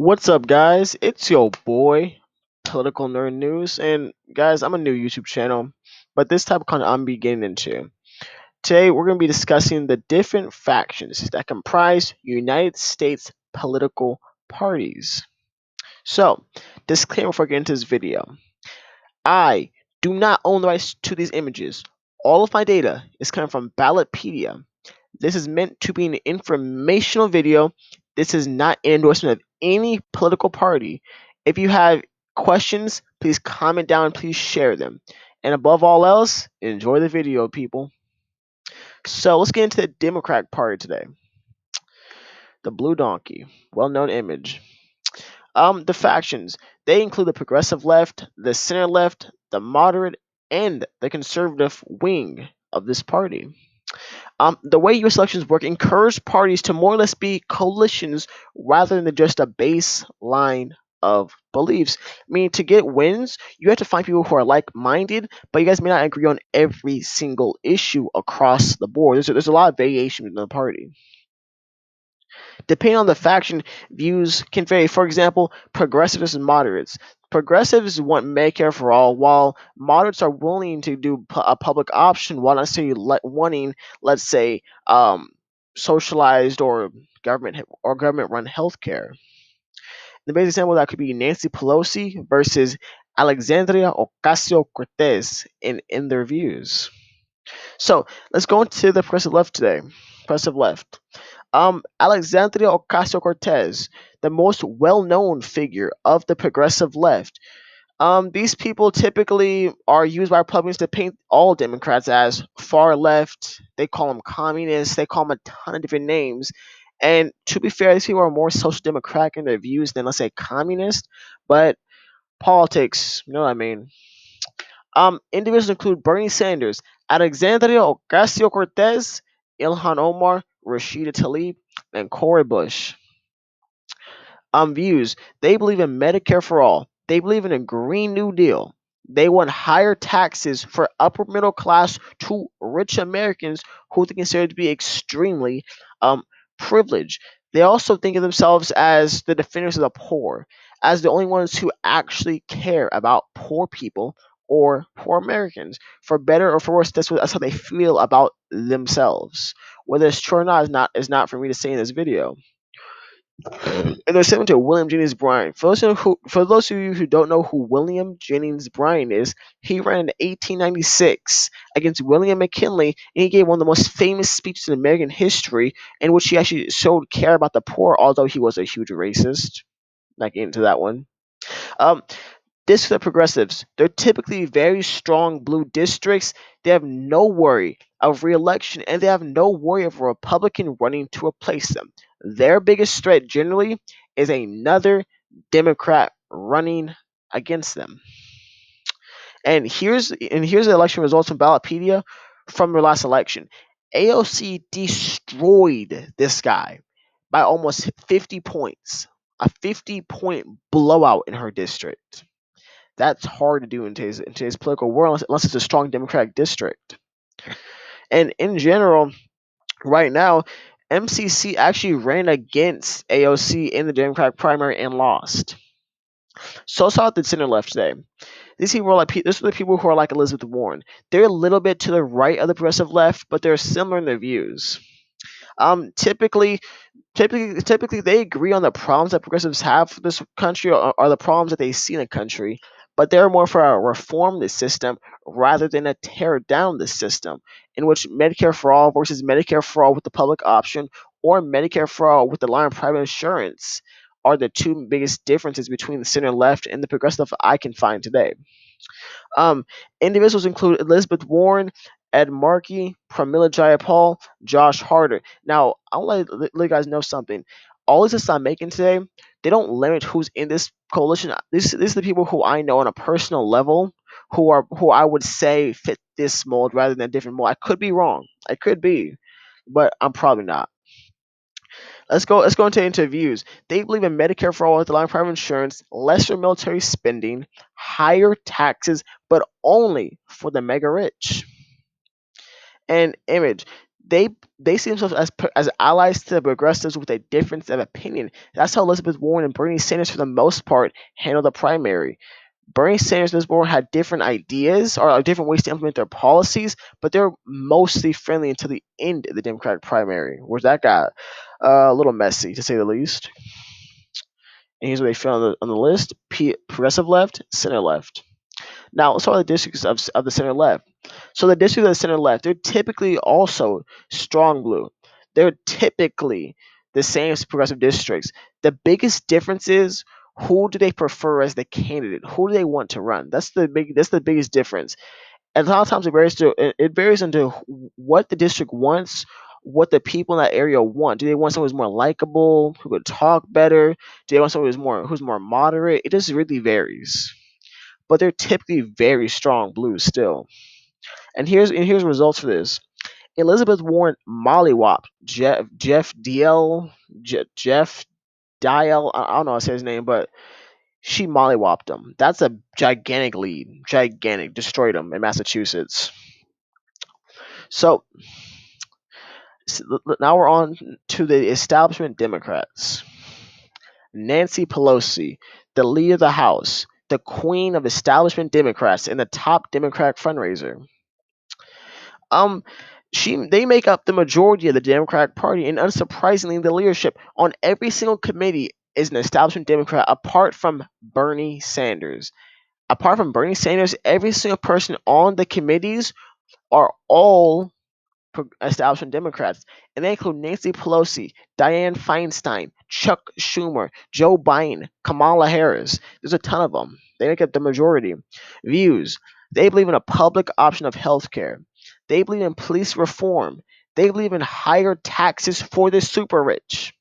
What's up, guys? It's your boy, Political Nerd News, and guys, I'm a new YouTube channel, but this type of content I'm beginning into. Today, we're going to be discussing the different factions that comprise United States political parties. So, disclaimer before I get into this video: I do not own the rights to these images. All of my data is coming from Ballotpedia. This is meant to be an informational video. This is not an endorsement of any political party. If you have questions, please comment down and please share them. And above all else, enjoy the video, people. So let's get into the Democratic Party today. The Blue Donkey, well-known image. The factions, they include the progressive left, the center left, the moderate, and the conservative wing of this party. The way U.S. elections work encourage parties to more or less be coalitions rather than just a baseline of beliefs. Meaning, to get wins, you have to find people who are like-minded, but you guys may not agree on every single issue across the board. There's a lot of variation in the party. Depending on the faction, views can vary. For example, progressives and moderates. Progressives want Medicare for all, while moderates are willing to do a public option while not necessarily wanting, let's say, socialized or government-run healthcare. The best example of that could be Nancy Pelosi versus Alexandria Ocasio-Cortez in their views. So let's go into the progressive left today. Progressive left. Alexandria Ocasio-Cortez, the most well-known figure of the progressive left. These people typically are used by Republicans to paint all Democrats as far left. They call them communists. They call them a ton of different names. And to be fair, these people are more social democratic in their views than, let's say, communist. But politics, you know what I mean. Individuals include Bernie Sanders, Alexandria Ocasio-Cortez, Ilhan Omar, Rashida Tlaib, and Cory Bush. Views. They believe in Medicare for all. They believe in a Green New Deal. They want higher taxes for upper middle class to rich Americans who they consider to be extremely um, privileged. They also think of themselves as the defenders of the poor, as the only ones who actually care about poor people or poor Americans. For better or for worse, that's how they feel about themselves. Whether it's true or not is not for me to say in this video. And they're similar to William Jennings Bryan. For those of you who don't know who William Jennings Bryan is, he ran in 1896 against William McKinley, and he gave one of the most famous speeches in American history, in which he actually showed care about the poor, although he was a huge racist. Not getting into that one. Um, this for the progressives. They're typically very strong blue districts. They have no worry of re-election, and they have no worry of a Republican running to replace them. Their biggest threat generally is another Democrat running against them. And here's the election results from Ballotpedia from their last election. AOC destroyed this guy by almost 50 points. A 50-point blowout in her district. That's hard to do in today's political world unless it's a strong Democratic district. And in general, right now, MCC actually ran against AOC in the Democratic primary and lost. So let's talk about the center left today. These people are like this are the people who are like Elizabeth Warren. They're a little bit to the right of the progressive left, but they're similar in their views. Typically, typically they agree on the problems that progressives have for this country or the problems that they see in the country, but they're more for a reform the system rather than a tear down the system, in which Medicare for all versus Medicare for all with the public option or Medicare for all with the line of private insurance are the two biggest differences between the center left and the progressive I can find today. Um, Individuals include Elizabeth Warren, Ed Markey, Pramila Jayapal, Josh Harder. Now, I want to let you guys know something. All these lists I'm making today, they don't limit who's in this coalition. These are the people who I know on a personal level who I would say fit this mold rather than a different mold. I could be wrong. I could be, but I'm probably not. Let's go into interviews. They believe in Medicare for all with the line of private insurance, lesser military spending, higher taxes, but only for the mega rich. And image. they they see themselves as allies to the progressives with a difference of opinion. That's how Elizabeth Warren and Bernie Sanders, for the most part, handled the primary. Bernie Sanders and Elizabeth Warren had different ideas or different ways to implement their policies, but they're mostly friendly until the end of the Democratic primary, where that got a little messy, to say the least. And here's what they found on the list: progressive left, center left. Now, let's talk about the districts of the center left. So the districts of the center left, they're typically also strong blue. They're typically the same as progressive districts. The biggest difference is who do they prefer as the candidate? Who do they want to run? That's the biggest difference. And a lot of times it varies into what the district wants, what the people in that area want. Do they want someone who's more likable, who could talk better? Do they want someone who's more moderate? It just really varies, but they're typically very strong blues still. And here's results for this. Elizabeth Warren mollywopped Jeff DL Jeff Dial. I don't know how to say his name, but she mollywopped him. That's a gigantic lead, gigantic. Destroyed him in Massachusetts. So now we're on to the establishment Democrats. Nancy Pelosi, the leader of the House, the queen of establishment Democrats, and the top Democratic fundraiser. Um, they make up the majority of the Democratic Party, and unsurprisingly, the leadership on every single committee is an establishment Democrat, apart from Bernie Sanders. Apart from Bernie Sanders, every single person on the committees are all establishment Democrats, and they include Nancy Pelosi, Dianne Feinstein, Chuck Schumer, Joe Biden, Kamala Harris. There's a ton of them. They make up the majority. Views. They believe in a public option of health care. They believe in police reform. They believe in higher taxes for the super rich.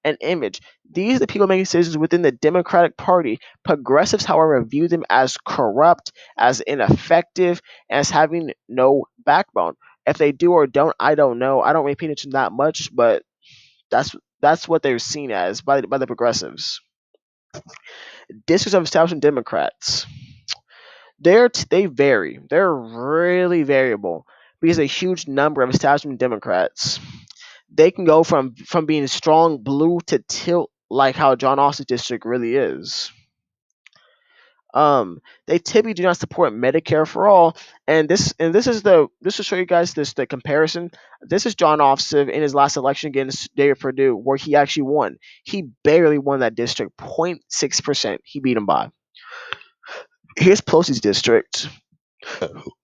And image. These are the people making decisions within the Democratic Party. Progressives, however, view them as corrupt, as ineffective, and as having no backbone. If they do or don't, I don't know. I don't really pay attention that much, but that's what they're seen as by the progressives. Districts of establishment Democrats. They vary. They're really variable because a huge number of establishment Democrats, they can go from being strong blue to tilt like how John Austin's district really is. They typically do not support Medicare for all, and this will show you guys the comparison. This is John Ossoff in his last election against David Perdue, where he actually won. He barely won that district, 0.6%. He beat him by. Here's Pelosi's district.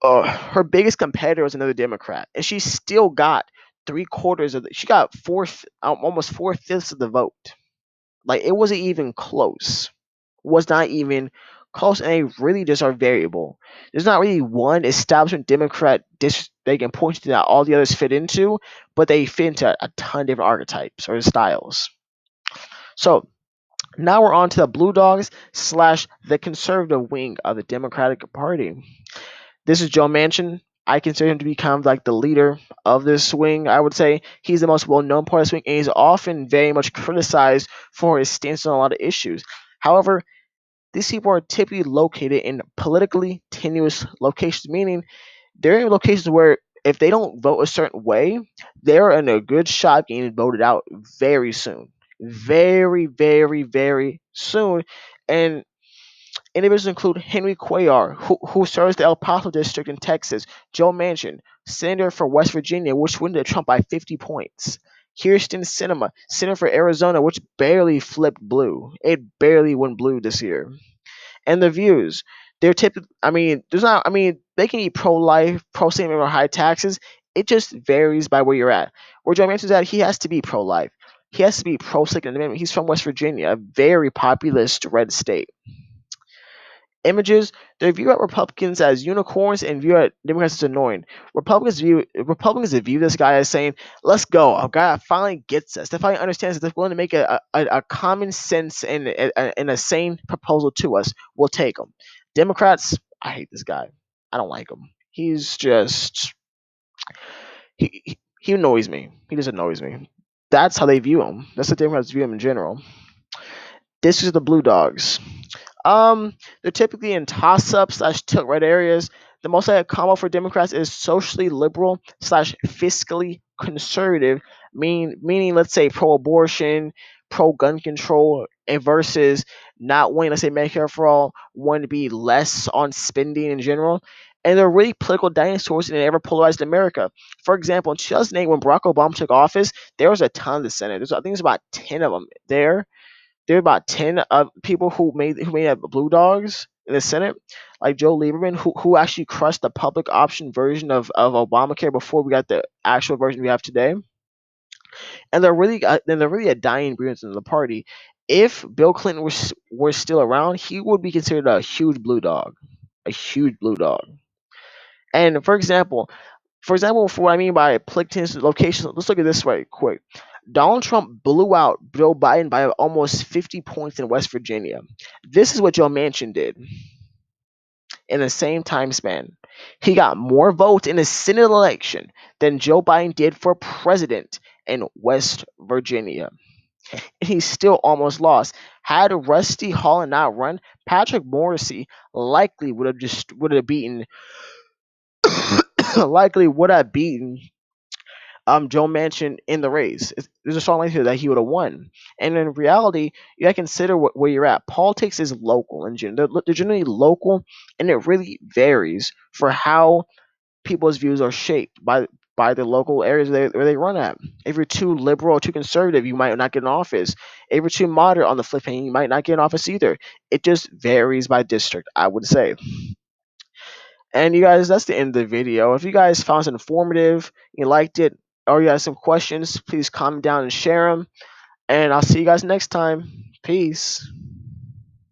Her biggest competitor was another Democrat, and she still got three quarters of the. She got almost 4/5 of the vote. Like it wasn't even close. Was not even close, and they really just are variable. There's not really one establishment Democrat dish they can point to that all the others fit into, but they fit into a ton of different archetypes or styles. So now we're on to the Blue Dogs slash the conservative wing of the Democratic Party. This is Joe Manchin. I consider him to be kind of like the leader of this swing. I would say he's the most well-known part of the swing, and he's often very much criticized for his stance on a lot of issues. However, these people are typically located in politically tenuous locations, meaning they're in locations where if they don't vote a certain way, they're in a good shot of getting voted out very soon. Very, very, very soon. And individuals include Henry Cuellar, who serves the El Paso district in Texas, Joe Manchin, senator for West Virginia, which won Trump by 50 points. Kirsten Sinema, senator for Arizona, which barely flipped blue. It barely went blue this year. And the views, they're typically, they can be pro-life, pro-same or high taxes. It just varies by where you're at. Where Joe Manchin's at, he has to be pro-life. He has to be pro-Second Amendment. He's from West Virginia, a very populist red state. Images, they view at Republicans as unicorns and view at Democrats as annoying. Republicans view this guy as saying, "Let's go, a guy that finally gets us, that finally understands that they're willing to make a common sense and a sane proposal to us. We'll take him." Democrats, I hate this guy. I don't like him. He's just he annoys me. He just annoys me. That's how they view him. That's how Democrats view him in general. This is the Blue Dogs. They're typically in toss-up slash tilt right areas. The most combo for Democrats is socially liberal slash fiscally conservative, meaning let's say pro-abortion, pro-gun control, and versus not wanting, let's say, Medicare for all, wanting to be less on spending in general. And they're really political dinosaurs in an ever polarized America. For example, in 2008, when Barack Obama took office, there was a ton in the Senate. I think there's about 10 of them there. There were about 10 people who made up blue dogs in the Senate, like Joe Lieberman, who actually crushed the public option version of Obamacare before we got the actual version we have today. And they're really a dying breed in the party. If Bill Clinton was still around, he would be considered a huge blue dog. And for what I mean by Plickton's location, let's look at this way quick. Donald Trump blew out Joe Biden by almost 50 points in West Virginia. This is what Joe Manchin did in the same time span. He got more votes in the Senate election than Joe Biden did for president in West Virginia. And he still almost lost. Had Rusty Holland not run, Patrick Morrissey likely would have beaten Joe Manchin in the race. There's a strong likelihood that he would have won. And in reality, you got to consider where you're at. Politics is local, and they're generally local, and it really varies for how people's views are shaped by the local areas where they run at. If you're too liberal or too conservative, you might not get in office. If you're too moderate on the flip hand, you might not get in office either. It just varies by district, I would say. And you guys, that's the end of the video. If you guys found it informative, you liked it, or you have some questions, please comment down and share them. And I'll see you guys next time. Peace.